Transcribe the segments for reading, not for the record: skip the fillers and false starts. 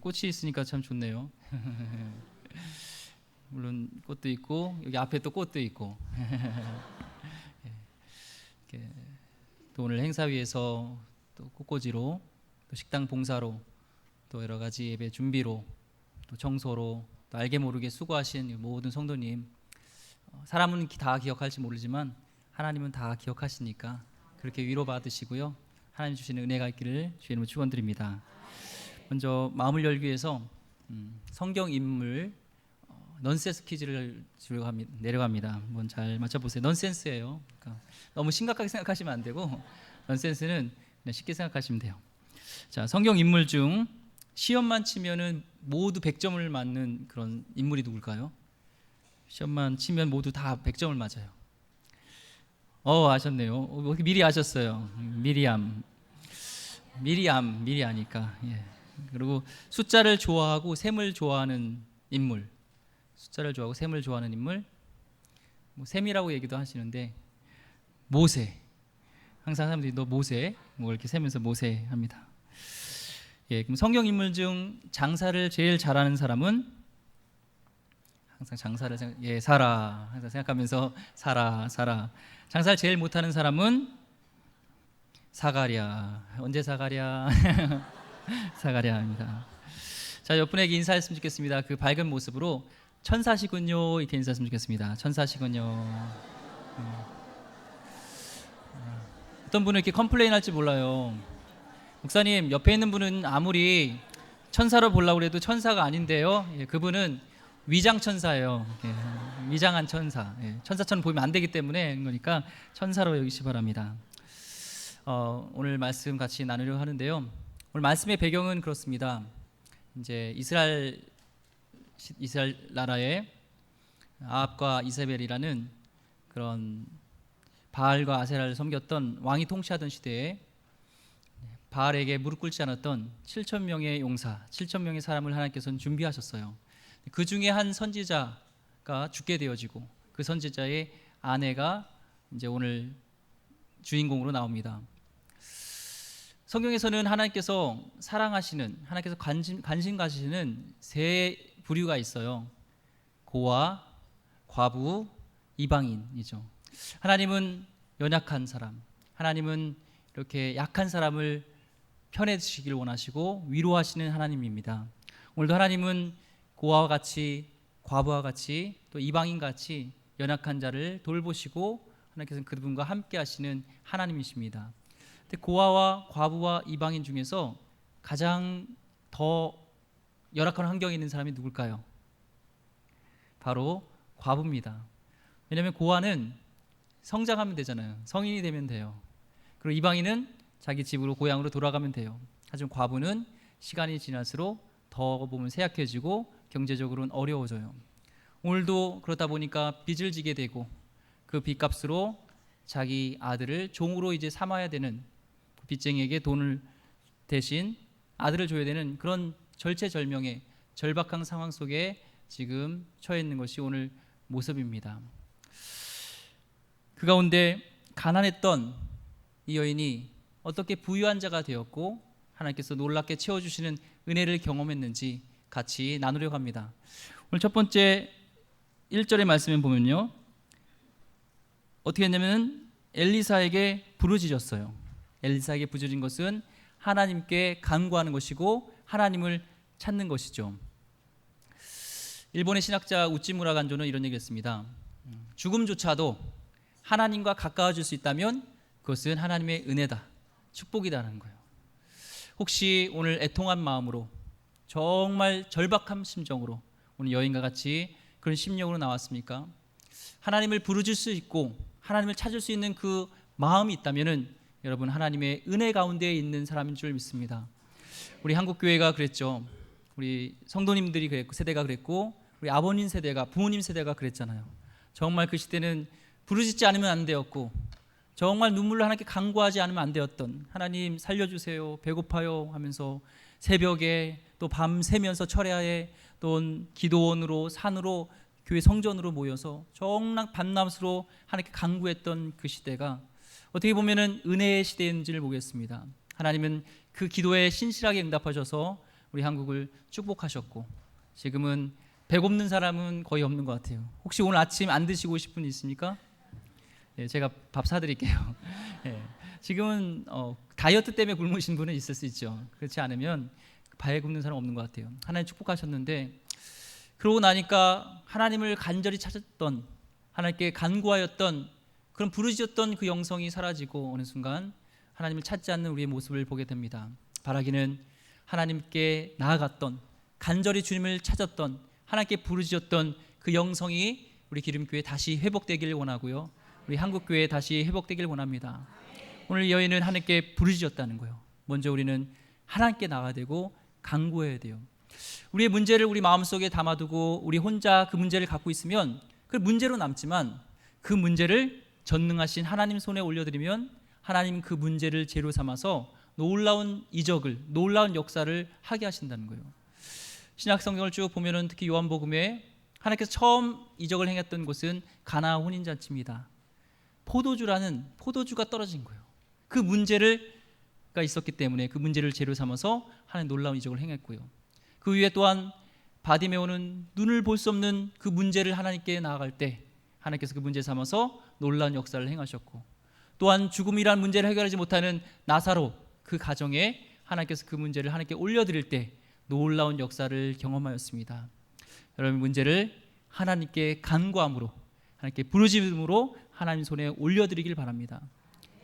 꽃이 있으니까 참 좋네요. 물론 꽃도 있고 여기 앞에 또 꽃도 있고 또 오늘 행사위에서 또 꽃꽂이로 또 식당 봉사로 또 여러 가지 예배 준비로 또 청소로 또 알게 모르게 수고하신 모든 성도님, 사람은 다 기억할지 모르지만 하나님은 다 기억하시니까 그렇게 위로받으시고요, 하나님 주시는 은혜가 있기를 주의 이름으로 축원드립니다. 먼저 마음을 열기 위해서 성경 인물 넌센스 퀴즈를 내려갑니다. 한번 잘 맞춰보세요. 넌센스예요. 그러니까 너무 심각하게 생각하시면 안 되고 넌센스는 그냥 쉽게 생각하시면 돼요. 자, 성경 인물 중 시험만 치면은 모두 100점을 맞는 그런 인물이 누굴까요? 시험만 치면 모두 다 100점을 맞아요. 아셨네요. 미리 아셨어요. 미리 아니까. 예. 그리고 숫자를 좋아하고 셈을 좋아하는 인물. 숫자를 좋아하고 셈을 좋아하는 인물. 뭐 셈이라고 얘기도 하시는데 모세. 항상 사람들이 너 모세 뭐 이렇게 세면서 모세 합니다. 예, 그럼 성경 인물 중 장사를 제일 잘하는 사람은 항상 장사를 사라 항상 생각하면서 사라. 장사를 제일 못하는 사람은 사가랴. 언제 사가랴? 사가랴입니다. 자, 옆분에게 인사했으면 좋겠습니다. 그 밝은 모습으로 천사시군요 이렇게 인사했으면 좋겠습니다. 천사시군요. 어떤 분은 이렇게 컴플레인 할지 몰라요. 목사님, 옆에 있는 분은 아무리 천사로 보려고 해도 천사가 아닌데요. 예, 그분은 위장 천사예요. 예, 위장한 천사. 예, 천사처럼 보이면 안 되기 때문에 그러니까 천사로 여기시 바랍니다. 오늘 말씀 같이 나누려고 하는데요. 오늘 말씀의 배경은 그렇습니다. 이제 이스라엘 나라에 아합과 이세벨이라는 그런 바알과 아세라를 섬겼던 왕이 통치하던 시대에 바알에게 무릎 꿇지 않았던 7,000명의 용사, 7,000명의 사람을 하나님께서는 준비하셨어요. 그 중에 한 선지자가 죽게 되어지고 그 선지자의 아내가 이제 오늘 주인공으로 나옵니다. 성경에서는 하나님께서 사랑하시는, 하나님께서 관심 가지시는 세 부류가 있어요. 고아, 과부, 이방인이죠. 하나님은 연약한 사람, 하나님은 이렇게 약한 사람을 편해 주시기를 원하시고 위로하시는 하나님입니다. 오늘도 하나님은 고아와 같이, 과부와 같이, 또 이방인 같이 연약한 자를 돌보시고 하나님께서는 그분과 함께 하시는 하나님이십니다. 근데 고아와 과부와 이방인 중에서 가장 더 열악한 환경에 있는 사람이 누굴까요? 바로 과부입니다. 왜냐하면 고아는 성장하면 되잖아요. 성인이 되면 돼요. 그리고 이방인은 자기 집으로 고향으로 돌아가면 돼요. 하지만 과부는 시간이 지날수록 더 보면 쇠약해지고 경제적으로는 어려워져요. 오늘도 그렇다 보니까 빚을 지게 되고 그 빚값으로 자기 아들을 종으로 이제 삼아야 되는, 빚쟁이에게 돈을 대신 아들을 줘야 되는 그런 절체절명의 절박한 상황 속에 지금 처해 있는 것이 오늘 모습입니다. 그 가운데 가난했던 이 여인이 어떻게 부유한 자가 되었고 하나님께서 놀랍게 채워주시는 은혜를 경험했는지 같이 나누려고 합니다. 오늘 첫 번째 1절의 말씀을 보면요, 어떻게 했냐면 엘리사에게 부르짖었어요. 엘리사에게 부르짖은 것은 하나님께 간구하는 것이고 하나님을 찾는 것이죠. 일본의 신학자 우찌무라 간조는 이런 얘기했습니다. 죽음조차도 하나님과 가까워질 수 있다면 그것은 하나님의 은혜다, 축복이다라는 거예요. 혹시 오늘 애통한 마음으로, 정말 절박한 심정으로 오늘 여인과 같이 그런 심령으로 나왔습니까? 하나님을 부르짖을 수 있고 하나님을 찾을 수 있는 그 마음이 있다면은 여러분 하나님의 은혜 가운데 있는 사람인 줄 믿습니다. 우리 한국교회가 그랬죠. 우리 성도님들이 그랬고, 세대가 그랬고, 우리 아버님 세대가, 부모님 세대가 그랬잖아요. 정말 그 시대는 부르짖지 않으면 안 되었고, 정말 눈물로 하나님께 간구하지 않으면 안 되었던, 하나님 살려주세요, 배고파요 하면서 새벽에 또 밤새면서 철야에 또 기도원으로 산으로 교회 성전으로 모여서 정말 밤낮으로 하나님께 간구했던 그 시대가 어떻게 보면은 은혜의 시대인지를 보겠습니다. 하나님은 그 기도에 신실하게 응답하셔서 우리 한국을 축복하셨고 지금은 배고픈 사람은 거의 없는 것 같아요. 혹시 오늘 아침 안 드시고 싶은 분 있습니까? 예, 제가 밥 사드릴게요. 예, 지금은 다이어트 때문에 굶으신 분은 있을 수 있죠. 그렇지 않으면 배 굶는 사람 없는 것 같아요. 하나님 축복하셨는데 그러고 나니까 하나님을 간절히 찾았던, 하나님께 간구하였던, 그런 부르짖었던 그 영성이 사라지고 어느 순간 하나님을 찾지 않는 우리의 모습을 보게 됩니다. 바라기는 하나님께 나아갔던, 간절히 주님을 찾았던, 하나님께 부르짖었던 그 영성이 우리 기름교회에 다시 회복되길 원하고요, 우리 한국교회에 다시 회복되길 원합니다. 오늘 이 여인은 하나님께 부르짖었다는 거예요. 먼저 우리는 하나님께 나아야 되고 간구해야 돼요. 우리의 문제를 우리 마음속에 담아두고 우리 혼자 그 문제를 갖고 있으면 그 문제로 남지만, 그 문제를 전능하신 하나님 손에 올려드리면 하나님 그 문제를 재료 삼아서 놀라운 이적을, 놀라운 역사를 하게 하신다는 거예요. 신약 성경을 쭉 보면은 특히 요한복음에 하나님께서 처음 이적을 행했던 곳은 가나 혼인잔치입니다. 포도주가 떨어진 거예요. 그 문제가 있었기 때문에 그 문제를 재료 삼아서 하나님 놀라운 이적을 행했고요. 그 위에 또한 바디메오는 눈을 볼 수 없는 그 문제를 하나님께 나아갈 때 하나님께서 그 문제 삼아서 놀라운 역사를 행하셨고, 또한 죽음이라는 문제를 해결하지 못하는 나사로, 그 가정에 하나님께서 그 문제를 하나님께 올려드릴 때 놀라운 역사를 경험하였습니다. 여러분, 문제를 하나님께 간구함으로, 하나님께 부르짖음으로 하나님 손에 올려드리길 바랍니다.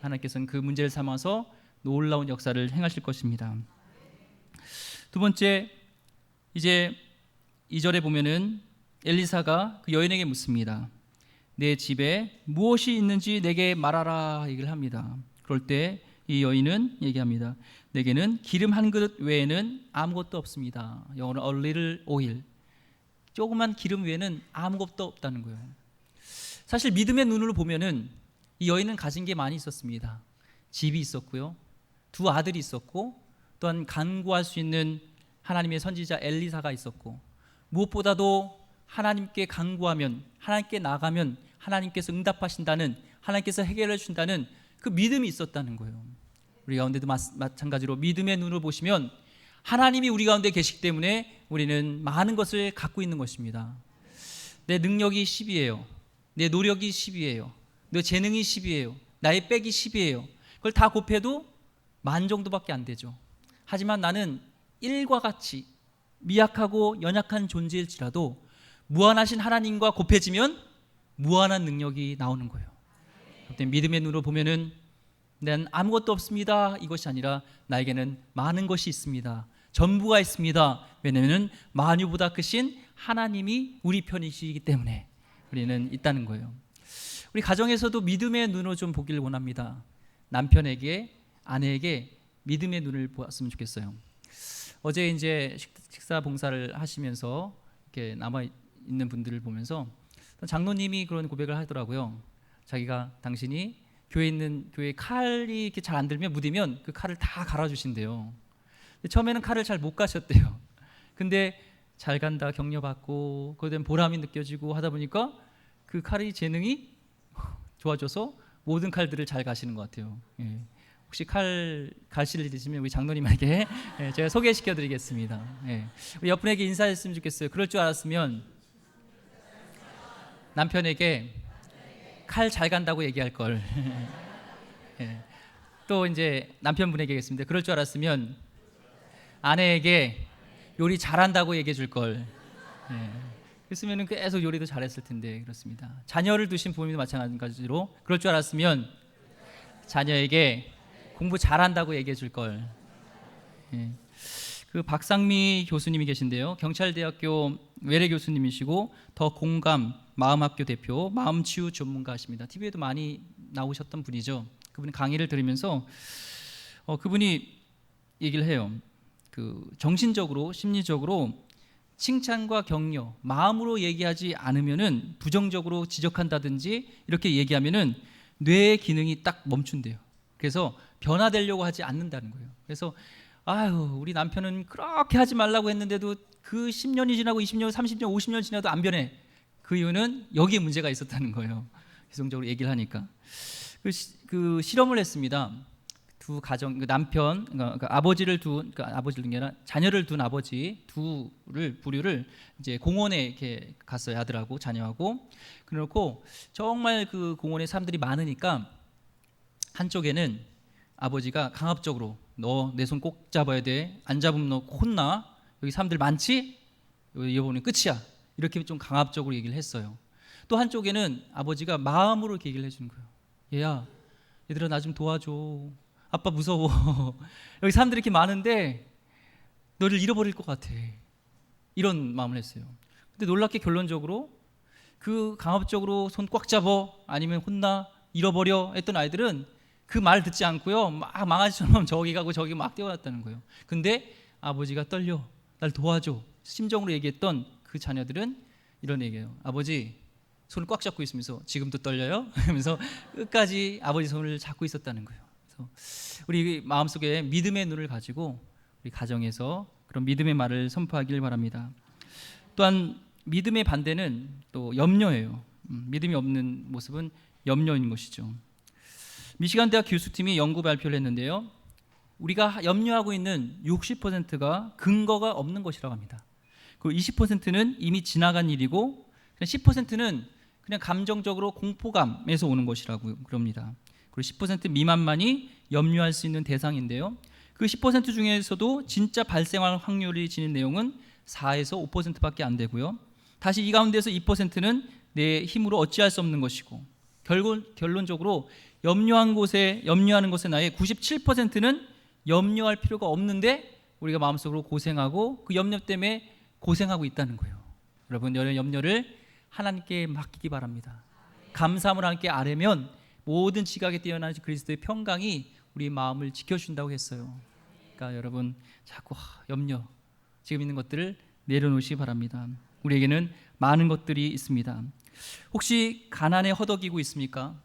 하나님께서는 그 문제를 삼아서 놀라운 역사를 행하실 것입니다. 두 번째, 이제 2절에 보면은 엘리사가 그 여인에게 묻습니다. 내 집에 무엇이 있는지 내게 말하라 얘기를 합니다. 그럴 때 이 여인은 얘기합니다. 내게는 기름 한 그릇 외에는 아무것도 없습니다. 영어로 a little oil, 조그만 기름 외에는 아무것도 없다는 거예요. 사실 믿음의 눈으로 보면은 이 여인은 가진 게 많이 있었습니다. 집이 있었고요, 두 아들이 있었고, 또한 간구할 수 있는 하나님의 선지자 엘리사가 있었고, 무엇보다도 하나님께 간구하면, 하나님께 나가면 하나님께서 응답하신다는, 하나님께서 해결해 준다는 그 믿음이 있었다는 거예요. 우리 가운데도 마찬가지로 믿음의 눈으로 보시면 하나님이 우리 가운데 계시기 때문에 우리는 많은 것을 갖고 있는 것입니다. 내 능력이 10이에요. 내 노력이 10이에요. 내 재능이 10이에요. 나의 백이 10이에요. 그걸 다 곱해도 10,000 정도밖에 안 되죠. 하지만 나는 1과 같이 미약하고 연약한 존재일지라도 무한하신 하나님과 곱해지면 무한한 능력이 나오는 거예요. 믿음의 눈으로 보면은 난 아무것도 없습니다, 이것이 아니라 나에게는 많은 것이 있습니다. 전부가 있습니다. 왜냐하면 만유보다 크신 하나님이 우리 편이시기 때문에 우리는 있다는 거예요. 우리 가정에서도 믿음의 눈으로 좀 보기를 원합니다. 남편에게, 아내에게 믿음의 눈을 보았으면 좋겠어요. 어제 이제 식사 봉사를 하시면서 이렇게 남아 있는 분들을 보면서 장로님이 그런 고백을 하더라고요. 자기가, 당신이 교회 칼이 이렇게 잘 안 들면, 무디면 그 칼을 다 갈아주신대요. 처음에는 칼을 잘 못 가셨대요. 근데 잘 간다, 격려받고 그에 대한 보람이 느껴지고 하다 보니까 그 칼의 재능이 좋아져서 모든 칼들을 잘 가시는 것 같아요. 예. 혹시 칼 가실 일 있으면 우리 장로님에게 제가 소개시켜 드리겠습니다. 예. 우리 옆분에게 인사했으면 좋겠어요. 그럴 줄 알았으면 남편에게 칼 잘 간다고 얘기할 걸. 예. 또 이제 남편분에게 얘기했습니다. 그럴 줄 알았으면 아내에게 요리 잘한다고 얘기해 줄 걸. 예. 그랬으면 계속 요리도 잘했을 텐데. 그렇습니다. 자녀를 두신 부모님도 마찬가지로 그럴 줄 알았으면 자녀에게 공부 잘한다고 얘기해 줄 걸. 예. 그 박상미 교수님이 계신데요. 경찰대학교 외래 교수님이시고 더 공감 마음학교 대표, 마음치유 전문가십니다. TV에도 많이 나오셨던 분이죠. 그분이 강의를 들으면서 그분이 얘기를 해요. 그 정신적으로, 심리적으로 칭찬과 격려, 마음으로 얘기하지 않으면은, 부정적으로 지적한다든지 이렇게 얘기하면은 뇌의 기능이 딱 멈춘대요. 그래서 변화되려고 하지 않는다는 거예요. 그래서 아유, 우리 남편은 그렇게 하지 말라고 했는데도 그 10년이 지나고 20년, 30년, 50년 지나도 안 변해. 그 이유는 여기에 문제가 있었다는 거예요. 계속적으로 얘기를 하니까 그 실험을 했습니다. 두 가정, 그 남편, 그 아버지를 둔, 그 아버지를 둔 게 아니라 자녀를 둔 아버지 부류를 이제 공원에 이렇게 갔어요. 아들하고 자녀하고. 그래놓고 정말 그 공원에 사람들이 많으니까 한쪽에는 아버지가 강압적으로 너 내 손 꼭 잡아야 돼. 안 잡으면 너 혼나. 여기 사람들 많지? 이번엔 끝이야. 이렇게 좀 강압적으로 얘기를 했어요. 또 한쪽에는 아버지가 마음으로 이렇게 얘기를 해주는 거예요. 얘들아 나 좀 도와줘. 아빠 무서워. 여기 사람들이 이렇게 많은데 너를 잃어버릴 것 같아. 이런 마음을 했어요. 근데 놀랍게 결론적으로 그 강압적으로 손 꽉 잡어 아니면 혼나 잃어버려 했던 아이들은 그 말 듣지 않고요. 막 망아지처럼 저기 가고 저기 막 뛰어났다는 거예요. 근데 아버지가 떨려. 날 도와줘. 심정으로 얘기했던 그 자녀들은 이런 얘기예요. 아버지 손을 꽉 잡고 있으면서 지금도 떨려요? 하면서 끝까지 아버지 손을 잡고 있었다는 거예요. 그래서 우리 마음속에 믿음의 눈을 가지고 우리 가정에서 그런 믿음의 말을 선포하길 바랍니다. 또한 믿음의 반대는 또 염려예요. 믿음이 없는 모습은 염려인 것이죠. 미시간 대학 교수팀이 연구 발표를 했는데요. 우리가 염려하고 있는 60%가 근거가 없는 것이라고 합니다. 그 20%는 이미 지나간 일이고 10%는 그냥 감정적으로 공포감에서 오는 것이라고 그럽니다. 그리고 10% 미만만이 염려할 수 있는 대상인데요. 그 10% 중에서도 진짜 발생할 확률이 지닌 내용은 4에서 5%밖에 안 되고요. 다시 이 가운데서 2%는 내 힘으로 어찌할 수 없는 것이고 결론적으로 염려하는 것에 나의 97%는 염려할 필요가 없는데 우리가 마음속으로 고생하고 그 염려 때문에 고생하고 있다는 거예요. 여러분 염려를 하나님께 맡기기 바랍니다. 감사함을 함께 아뢰면 모든 지각에 뛰어난 그리스도의 평강이 우리 마음을 지켜준다고 했어요. 그러니까 여러분 자꾸 염려 지금 있는 것들을 내려놓으시기 바랍니다. 우리에게는 많은 것들이 있습니다. 혹시 가난에 허덕이고 있습니까?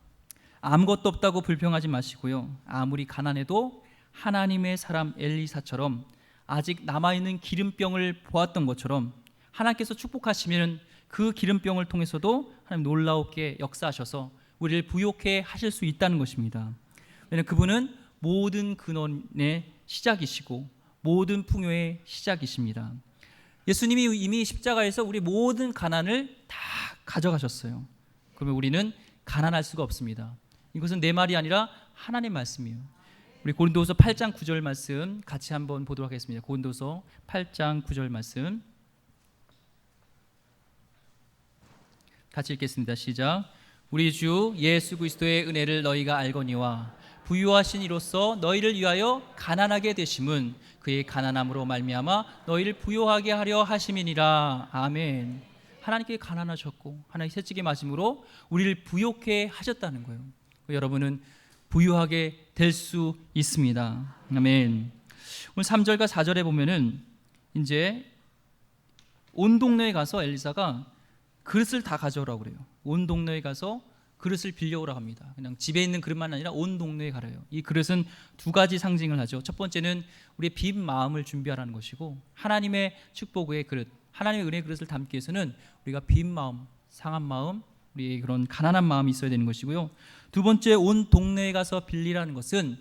아무것도 없다고 불평하지 마시고요. 아무리 가난해도 하나님의 사람 엘리사처럼 아직 남아있는 기름병을 보았던 것처럼 하나님께서 축복하시면 그 기름병을 통해서도 하나님 놀라우게 역사하셔서 우리를 부욕해 하실 수 있다는 것입니다. 왜냐하면 그분은 모든 근원의 시작이시고 모든 풍요의 시작이십니다. 예수님이 이미 십자가에서 우리 모든 가난을 다 가져가셨어요. 그러면 우리는 가난할 수가 없습니다. 이것은 내 말이 아니라 하나님의 말씀이에요. 우리 고린도서 8장 9절 말씀 같이 한번 보도록 하겠습니다. 고린도서 8장 9절 말씀 같이 읽겠습니다. 시작. 우리 주 예수 그리스도의 은혜를 너희가 알거니와 부유하신 이로써 너희를 위하여 가난하게 되심은 그의 가난함으로 말미암아 너희를 부유하게 하려 하심이니라. 아멘. 하나님께 가난하셨고 하나님 채찍에 맞음으로 우리를 부욕해 하셨다는 거예요. 여러분은 부유하게 될 수 있습니다. 아멘. 오늘 3절과 4절에 보면은 이제 온 동네에 가서 엘리사가 그릇을 다 가져오라고 그래요. 온 동네에 가서 그릇을 빌려오라고 합니다. 그냥 집에 있는 그릇만 아니라 온 동네에 가래요. 이 그릇은 두 가지 상징을 하죠. 첫 번째는 우리의 빈 마음을 준비하라는 것이고 하나님의 축복의 그릇, 하나님의 은혜의 그릇을 담기 위해서는 우리가 빈 마음, 상한 마음, 우리의 그런 가난한 마음이 있어야 되는 것이고요. 두 번째 온 동네에 가서 빌리라는 것은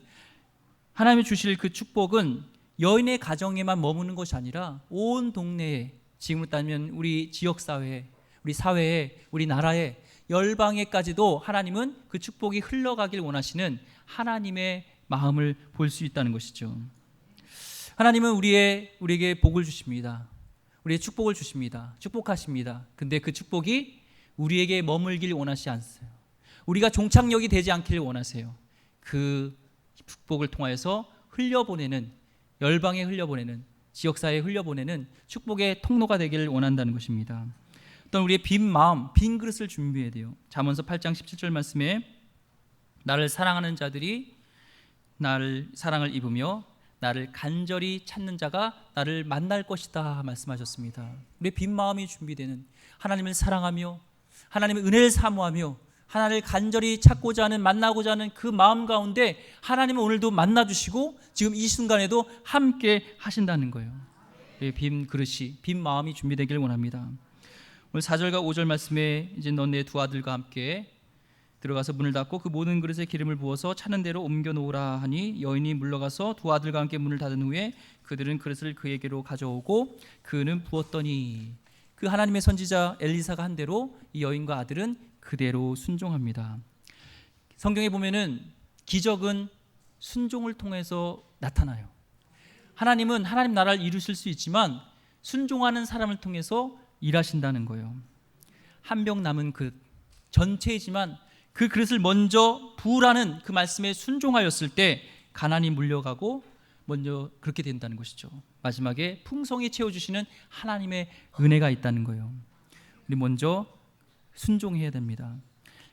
하나님이 주실 그 축복은 여인의 가정에만 머무는 것이 아니라 온 동네에 지금으로 따지면 우리 지역사회에 우리 사회에 우리 나라에 열방에까지도 하나님은 그 축복이 흘러가길 원하시는 하나님의 마음을 볼 수 있다는 것이죠. 하나님은 우리에게 복을 주십니다. 우리의 축복을 주십니다. 축복하십니다. 근데 그 축복이 우리에게 머물길 원하시지 않으세요. 우리가 종착역이 되지 않기를 원하세요. 그 축복을 통하여서 흘려보내는 열방에 흘려보내는 지역사회에 흘려보내는 축복의 통로가 되기를 원한다는 것입니다. 또한 우리의 빈 마음, 빈 그릇을 준비해야 돼요. 잠언서 8장 17절 말씀에 나를 사랑하는 자들이 나를 사랑을 입으며 나를 간절히 찾는 자가 나를 만날 것이다 말씀하셨습니다. 우리의 빈 마음이 준비되는 하나님을 사랑하며 하나님의 은혜를 사모하며 하나님을 간절히 찾고자 하는 만나고자 하는 그 마음 가운데 하나님은 오늘도 만나주시고 지금 이 순간에도 함께 하신다는 거예요. 빈 그릇이 빈 마음이 준비되기를 원합니다. 오늘 4절과 5절 말씀에 이제 너 내 두 아들과 함께 들어가서 문을 닫고 그 모든 그릇에 기름을 부어서 차는 대로 옮겨 놓으라 하니 여인이 물러가서 두 아들과 함께 문을 닫은 후에 그들은 그릇을 그에게로 가져오고 그는 부었더니 그 하나님의 선지자 엘리사가 한 대로 이 여인과 아들은 그대로 순종합니다. 성경에 보면은 기적은 순종을 통해서 나타나요. 하나님은 하나님 나라를 이루실 수 있지만 순종하는 사람을 통해서 일하신다는 거예요. 한 병 남은 그릇 전체이지만 그 그릇을 먼저 부으라는 그 말씀에 순종하였을 때 가난이 물려가고 먼저 그렇게 된다는 것이죠. 마지막에 풍성히 채워주시는 하나님의 은혜가 있다는 거예요. 우리 먼저 순종해야 됩니다.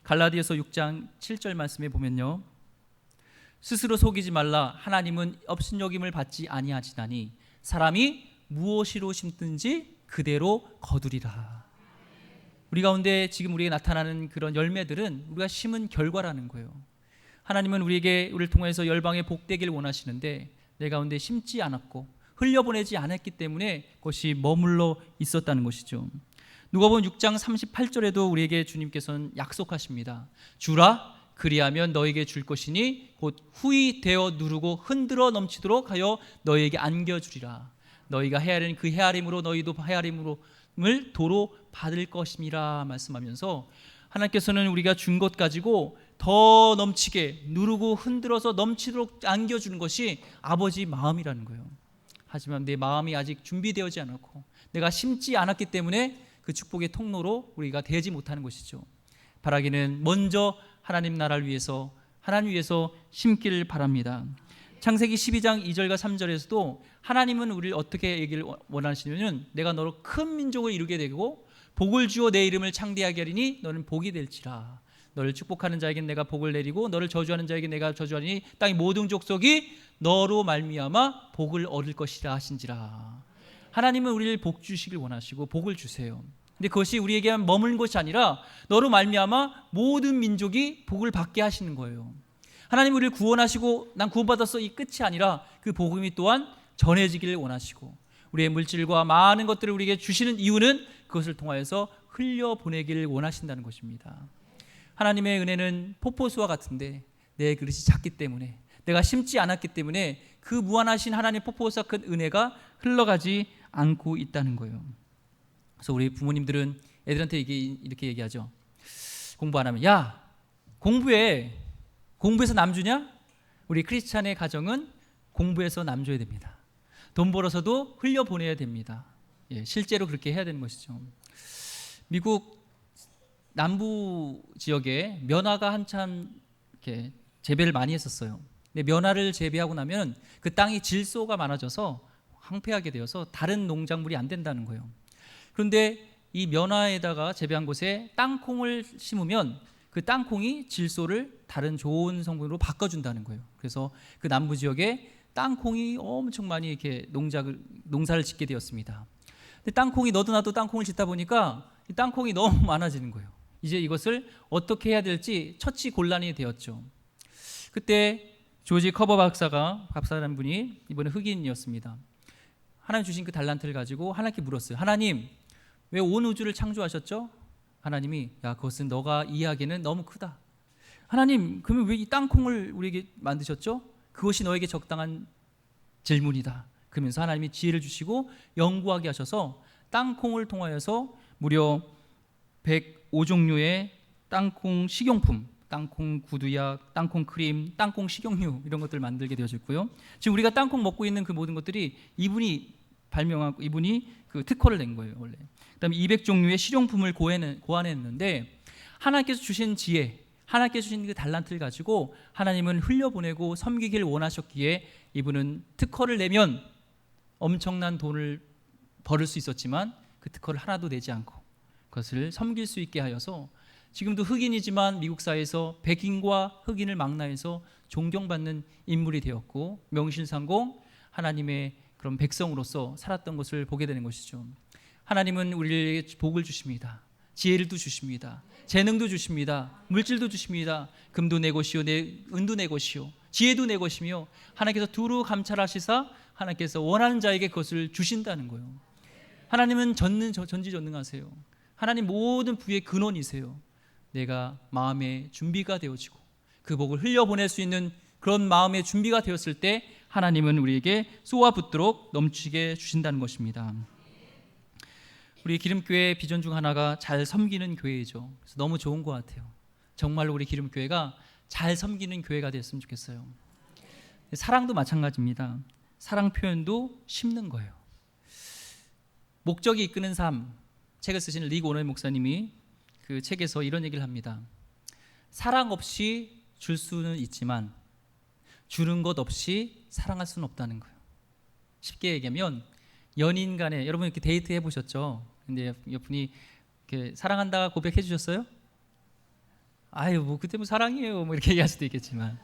갈라디아서 6장 7절 말씀에 보면요, 스스로 속이지 말라. 하나님은 업신여김을 받지 아니하시나니 사람이 무엇이로 심든지 그대로 거두리라. 우리 가운데 지금 우리에게 나타나는 그런 열매들은 우리가 심은 결과라는 거예요. 하나님은 우리를 통해서 열방에 복되길 원하시는데 내 가운데 심지 않았고 흘려보내지 않았기 때문에 그것이 머물러 있었다는 것이죠. 누가복음 6장 38절에도 우리에게 주님께서는 약속하십니다. 주라, 그리하면 너에게 줄 것이니 곧 후히 되어 누르고 흔들어 넘치도록 하여 너에게 안겨주리라. 너희가 헤아리는 그 헤아림으로 너희도 헤아림을 도로 받을 것임이라 말씀하면서 하나님께서는 우리가 준 것 가지고 더 넘치게 누르고 흔들어서 넘치도록 안겨주는 것이 아버지 마음이라는 거예요. 하지만 내 마음이 아직 준비되어지 않았고 내가 심지 않았기 때문에 그 축복의 통로로 우리가 되지 못하는 것이죠. 바라기는 먼저 하나님 나라를 위해서 하나님 위해서 심기를 바랍니다. 창세기 12장 2절과 3절에서도 하나님은 우리를 어떻게 얘기를 원하시냐면 내가 너로 큰 민족을 이루게 되고 복을 주어 내 이름을 창대하게 하리니 너는 복이 될지라. 너를 축복하는 자에겐 내가 복을 내리고 너를 저주하는 자에게 내가 저주하리니 땅의 모든 족속이 너로 말미암아 복을 얻을 것이라 하신지라. 하나님은 우리를 복 주시길 원하시고 복을 주세요. 근데 그것이 우리에게만 머무는 것이 아니라 너로 말미암아 모든 민족이 복을 받게 하시는 거예요. 하나님 우리를 구원하시고 난 구원받았어 이 끝이 아니라 그 복음이 또한 전해지기를 원하시고 우리의 물질과 많은 것들을 우리에게 주시는 이유는 그것을 통하여서 흘려보내기를 원하신다는 것입니다. 하나님의 은혜는 폭포수와 같은데 내 그릇이 작기 때문에 내가 심지 않았기 때문에 그 무한하신 하나님의 폭포수와 큰 은혜가 흘러가지 않고 있다는 거예요. 그래서 우리 부모님들은 애들한테 이렇게 얘기하죠. 공부 안 하면 야 공부해서 남 주냐? 우리 크리스찬의 가정은 공부해서 남 줘야 됩니다. 돈 벌어서도 흘려보내야 됩니다. 예, 실제로 그렇게 해야 되는 것이죠. 미국 남부 지역에 면화가 한참 이렇게 재배를 많이 했었어요. 근데 면화를 재배하고 나면 그 땅이 질소가 많아져서 황폐하게 되어서 다른 농작물이 안 된다는 거예요. 그런데 이 면화에다가 재배한 곳에 땅콩을 심으면 그 땅콩이 질소를 다른 좋은 성분으로 바꿔준다는 거예요. 그래서 그 남부 지역에 땅콩이 엄청 많이 이렇게 농사를 짓게 되었습니다. 근데 땅콩이 너도 나도 땅콩을 짓다 보니까 이 땅콩이 너무 많아지는 거예요. 이제 이것을 어떻게 해야 될지 처치곤란이 되었죠. 그때 조지 커버 박사라는 분이 이번에 흑인이었습니다. 하나님 주신 그 달란트를 가지고 하나님께 물었어요. 하나님, 왜 온 우주를 창조하셨죠? 하나님이 그것은 너가 이해하기에는 너무 크다. 하나님, 그러면 왜 이 땅콩을 우리에게 만드셨죠? 그것이 너에게 적당한 질문이다. 그러면서 하나님이 지혜를 주시고 연구하게 하셔서 땅콩을 통하여서 무려 105종류의 땅콩 식용품, 땅콩 구두약, 땅콩 크림, 땅콩 식용유 이런 것들을 만들게 되어졌고요. 지금 우리가 땅콩 먹고 있는 그 모든 것들이 이분이 발명하고 이분이 그 특허를 낸 거예요, 원래. 그다음에 200종류의 실용품을 고안했는데 하나님께서 주신 지혜, 하나님께서 주신 그 달란트를 가지고 하나님은 흘려보내고 섬기기를 원하셨기에 이분은 특허를 내면 엄청난 돈을 벌을 수 있었지만 그 특허를 하나도 내지 않고 그것을 섬길 수 있게 하여서 지금도 흑인이지만 미국 사회에서 백인과 흑인을 망라해서 존경받는 인물이 되었고 명실상공 하나님의 그런 백성으로서 살았던 것을 보게 되는 것이죠. 하나님은 우리에게 복을 주십니다. 지혜를 주십니다. 재능도 주십니다. 물질도 주십니다. 금도 내 것이요 은도 내 것이요 지혜도 내 것이며 하나님께서 두루 감찰하시사 하나님께서 원하는 자에게 그것을 주신다는 거예요. 하나님은 전지전능하세요. 하나님 모든 부의 근원이세요. 내가 마음의 준비가 되어지고 그 복을 흘려보낼 수 있는 그런 마음의 준비가 되었을 때 하나님은 우리에게 쏘아 붙도록 넘치게 주신다는 것입니다. 우리 기름교회 비전 중 하나가 잘 섬기는 교회이죠. 그래서 너무 좋은 것 같아요. 정말로 우리 기름교회가 잘 섬기는 교회가 됐으면 좋겠어요. 사랑도 마찬가지입니다. 사랑 표현도 심는 거예요. 목적이 이끄는 삶, 책을 쓰신 릭 오너 목사님이 그 책에서 이런 얘기를 합니다. 사랑 없이 줄 수는 있지만 주는 것 없이 사랑할 수는 없다는 거예요. 쉽게 얘기하면 연인 간에, 여러분 이렇게 데이트 해보셨죠? 근데 옆분이 이렇게 사랑한다 고백해 주셨어요? 아유, 뭐 그때 뭐 사랑이에요 뭐 이렇게 얘기할 수도 있겠지만,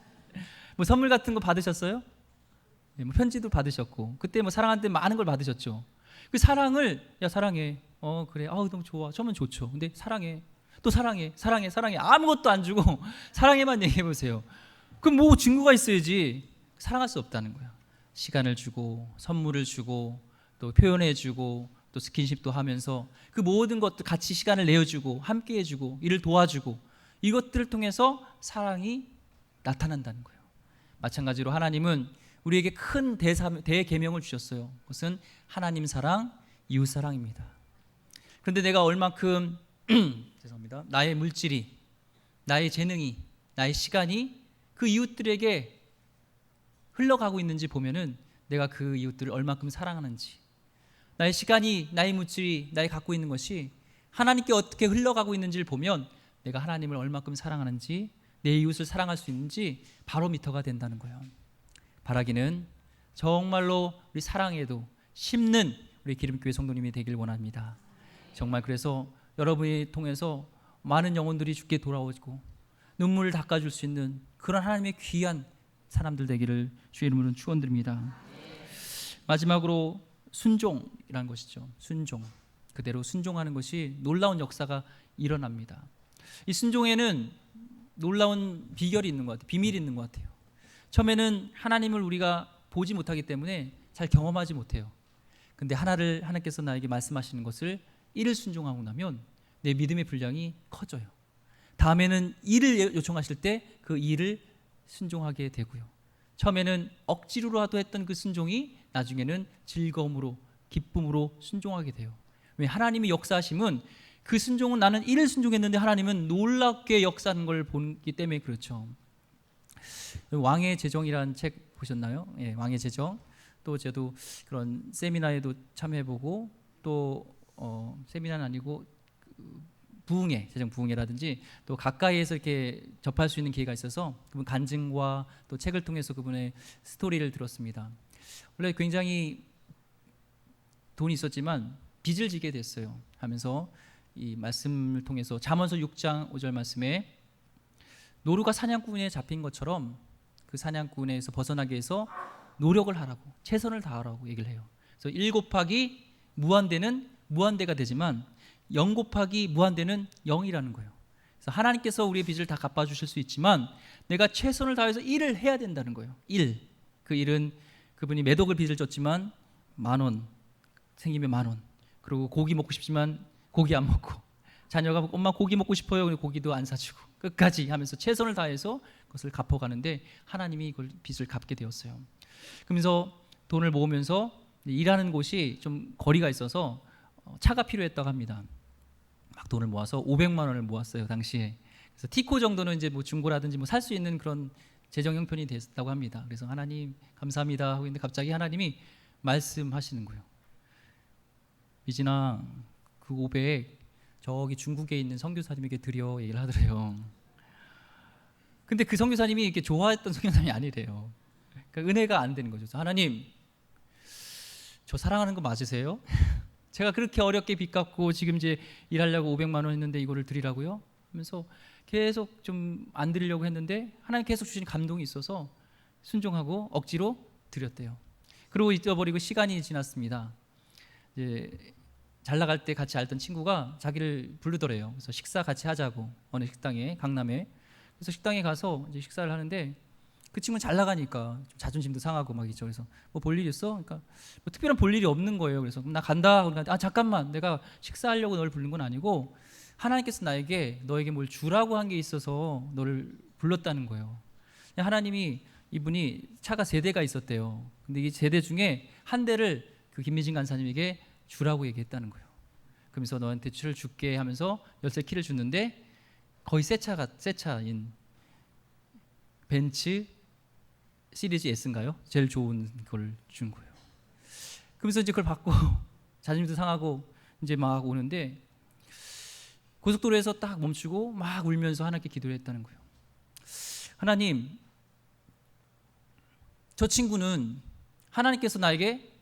뭐 선물 같은 거 받으셨어요? 네, 뭐 편지도 받으셨고, 그때 뭐 사랑한테 많은 걸 받으셨죠. 그 사랑을, 야 사랑해, 그래, 아우 너무 좋아, 저면 좋죠. 근데 사랑해, 또 사랑해, 사랑해, 사랑해, 아무것도 안 주고 사랑해만 얘기해 보세요. 그럼 뭐 증거가 있어야지. 사랑할 수 없다는 거야. 시간을 주고 선물을 주고 또 표현해 주고 또 스킨십도 하면서 그 모든 것들 같이 시간을 내어주고 함께 해주고 일을 도와주고, 이것들을 통해서 사랑이 나타난다는 거예요. 마찬가지로 하나님은 우리에게 큰 대계명을 주셨어요. 그것은 하나님 사랑, 이웃 사랑입니다. 그런데 내가 얼만큼 죄송합니다. 나의 물질이, 나의 재능이, 나의 시간이 그 이웃들에게 흘러가고 있는지 보면은 내가 그 이웃들을 얼만큼 사랑하는지, 나의 시간이, 나의 물질이, 나의 갖고 있는 것이 하나님께 어떻게 흘러가고 있는지를 보면 내가 하나님을 얼만큼 사랑하는지, 내 이웃을 사랑할 수 있는지 바로미터가 된다는 거예요. 바라기는 정말로 우리 사랑에도 심는 우리 기름교회 성도님이 되길 원합니다. 정말 그래서 여러분이 통해서 많은 영혼들이 주께 돌아오고 눈물을 닦아줄 수 있는 그런 하나님의 귀한 사람들 되기를 주의 이름으로 축원드립니다. 마지막으로 순종이라는 것이죠. 순종, 그대로 순종하는 것이 놀라운 역사가 일어납니다. 이 순종에는 놀라운 비결이 있는 것 같아요. 비밀이 있는 것 같아요. 처음에는 하나님을 우리가 보지 못하기 때문에 잘 경험하지 못해요. 근데 하나님께서 나에게 말씀하시는 것을 이를 순종하고 나면 내 믿음의 분량이 커져요. 다음에는 일을 요청하실 때 그 일을 순종하게 되고요. 처음에는 억지로라도 했던 그 순종이 나중에는 즐거움으로, 기쁨으로 순종하게 돼요. 왜? 하나님이 역사하심은 그 순종은, 나는 일을 순종했는데 하나님은 놀랍게 역사하는 걸 보기 때문에 그렇죠. 왕의 제정이라는 책 보셨나요? 예, 왕의 제정. 또 저도 그런 세미나에도 참여해보고, 또 세미나는 아니고 부흥회, 제정 부흥회라든지 또 가까이에서 이렇게 접할 수 있는 기회가 있어서 그분 간증과 또 책을 통해서 그분의 스토리를 들었습니다. 원래 굉장히 돈이 있었지만 빚을 지게 됐어요. 하면서 이 말씀을 통해서 잠언서 6장 5절 말씀에 노루가 사냥꾼에 잡힌 것처럼 그 사냥꾼에서 벗어나기 위해서 노력을 하라고, 최선을 다하라고 얘기를 해요. 그래서 1 곱하기 무한대는 무한대가 되지만 0 곱하기 무한대는 0이라는 거예요. 그래서 하나님께서 우리의 빚을 다 갚아주실 수 있지만 내가 최선을 다해서 일을 해야 된다는 거예요. 일. 그 일은 그분이 몇 억을 빚을 졌지만 10,000원 생기면 10,000원. 그리고 고기 먹고 싶지만 고기 안 먹고, 자녀가 엄마 고기 먹고 싶어요. 그리고 고기도 안 사주고 끝까지 하면서 최선을 다해서 그것을 갚아가는데 하나님이 이걸 빚을 갚게 되었어요. 그러면서 돈을 모으면서 일하는 곳이 좀 거리가 있어서 차가 필요했다고 합니다. 막 돈을 모아서 500만 원을 모았어요 당시에. 그래서 티코 정도는 이제 뭐 중고라든지 뭐 살 수 있는 그런 재정 형편이 됐다고 합니다. 그래서 하나님 감사합니다 하고 있는데 갑자기 하나님이 말씀하시는 거예요. 미진아, 그 500 저기 중국에 있는 선교사님에게 드려, 얘기를 하더래요. 근데 그 선교사님이 이렇게 좋아했던 선교사님이 아니래요. 그러니까 은혜가 안 되는 거죠. 그래서 하나님, 저 사랑하는 거 맞으세요? 제가 그렇게 어렵게 빚 갚고 지금 이제 일하려고 500만 원 했는데 이거를 드리라고요? 하면서 계속 좀 안 드리려고 했는데 하나님 계속 주신 감동이 있어서 순종하고 억지로 드렸대요. 그리고 잊어버리고 시간이 지났습니다. 이제 잘 나갈 때 같이 알던 친구가 자기를 부르더래요. 그래서 식사 같이 하자고, 어느 식당에, 강남에. 그래서 식당에 가서 이제 식사를 하는데 그 친구는 잘 나가니까 좀 자존심도 상하고 막 있죠. 그래서 뭐 볼 일 있어? 그러니까 뭐 특별한 볼 일이 없는 거예요. 그래서 그럼 나 간다. 그러니까 아 잠깐만, 내가 식사하려고 널 부른 건 아니고 하나님께서 너에게 뭘 주라고 한 게 있어서 너를 불렀다는 거예요. 하나님이 이분이 차가 3대가 있었대요. 근데 이 3대 중에 한 대를 그 김미진 간사님에게 주라고 얘기했다는 거예요. 그러면서 너한테 차를 줄게 하면서 열쇠 키를 줬는데 거의 새 차인 벤츠 시리즈 S인가요? 제일 좋은 걸 준 거예요. 그러면서 이제 그걸 받고 자존심도 상하고 이제 막 오는데 고속도로에서 딱 멈추고 막 울면서 하나님께 기도를 했다는 거예요. 하나님, 저 친구는 하나님께서 나에게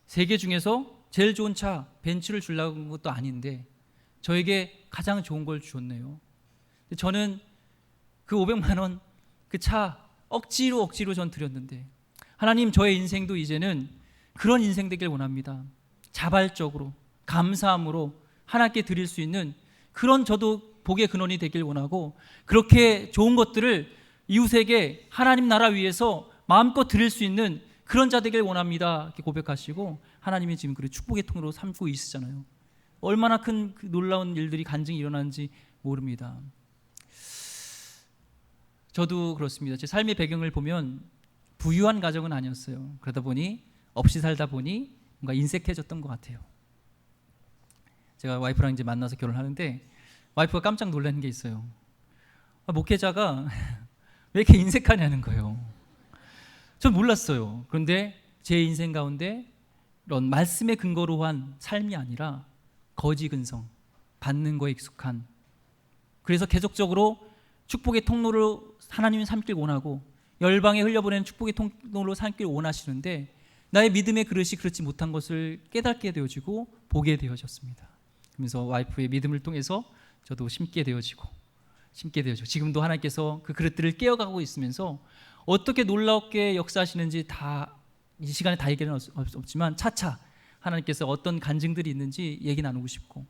3개 중에서 제일 좋은 차 벤츠를 주려고 한 것도 아닌데 저에게 가장 좋은 걸 주었네요. 저는 그 500만 원 그 차 억지로 전 드렸는데 하나님, 저의 인생도 이제는 그런 인생 되길 원합니다. 자발적으로 감사함으로 하나님께 드릴 수 있는 그런 저도 복의 근원이 되길 원하고 그렇게 좋은 것들을 이웃에게 하나님 나라 위해서 마음껏 드릴 수 있는 그런 자 되길 원합니다. 이렇게 고백하시고 하나님이 지금 그 축복의 통로로 삼고 있으잖아요. 얼마나 큰 그 놀라운 일들이 간증이 일어나는지 모릅니다. 저도 그렇습니다. 제 삶의 배경을 보면 부유한 가정은 아니었어요. 그러다 보니 없이 살다 보니 뭔가 인색해졌던 것 같아요. 제가 와이프랑 이제 만나서 결혼하는데 와이프가 깜짝 놀라는 게 있어요. 목회자가 왜 이렇게 인색하냐는 거예요. 전 몰랐어요. 그런데 제 인생 가운데 이런 말씀의 근거로 한 삶이 아니라 거지 근성, 받는 거에 익숙한, 그래서 계속적으로 축복의 통로를 하나님이 삼길 원하고 열방에 흘려보내는 축복의 통로로 삼길 원하시는데 나의 믿음의 그릇이 그렇지 못한 것을 깨닫게 되어지고 보게 되어졌습니다. 그러면서 와이프의 믿음을 통해서 저도 심게 되어지고 지금도 하나님께서 그 그릇들을 깨어가고 있으면서 어떻게 놀랍게 역사하시는지 다 이 시간에 다 얘기는 없지만 차차 하나님께서 어떤 간증들이 있는지 얘기 나누고 싶고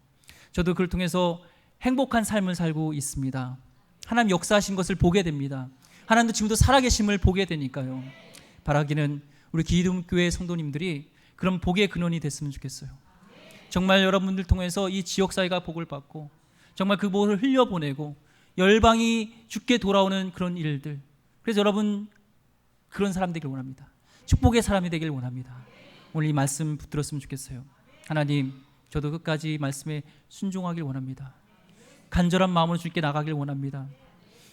저도 그걸 통해서 행복한 삶을 살고 있습니다. 하나님 역사하신 것을 보게 됩니다. 하나님도 지금도 살아계심을 보게 되니까요. 바라기는 우리 기름교회 성도님들이 그런 복의 근원이 됐으면 좋겠어요. 정말 여러분들 통해서 이 지역사회가 복을 받고 정말 그 복을 흘려보내고 열방이 주께 돌아오는 그런 일들, 그래서 여러분 그런 사람 되길 원합니다. 축복의 사람이 되길 원합니다. 오늘 이 말씀 붙들었으면 좋겠어요. 하나님, 저도 끝까지 말씀에 순종하길 원합니다. 간절한 마음으로 주께 나가길 원합니다.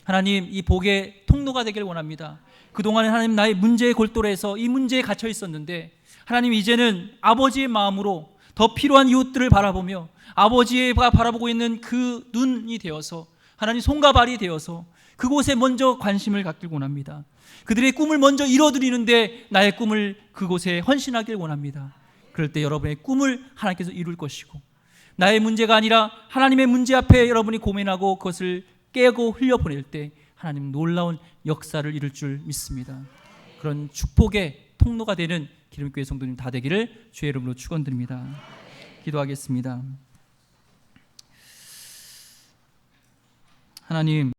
하나님, 이 복의 통로가 되길 원합니다. 그동안에 하나님 나의 문제의 골똘에서 이 문제에 갇혀 있었는데 하나님 이제는 아버지의 마음으로 더 필요한 이웃들을 바라보며 아버지가 바라보고 있는 그 눈이 되어서 하나님 손과 발이 되어서 그곳에 먼저 관심을 갖길 원합니다. 그들의 꿈을 먼저 이뤄드리는데 나의 꿈을 그곳에 헌신하길 원합니다. 그럴 때 여러분의 꿈을 하나님께서 이룰 것이고 나의 문제가 아니라 하나님의 문제 앞에 여러분이 고민하고 그것을 깨고 흘려보낼 때 하나님 놀라운 역사를 이룰 줄 믿습니다. 그런 축복의 통로가 되는 기름교회 성도님 다 되기를 주의 이름으로 축원드립니다. 기도하겠습니다. 하나님,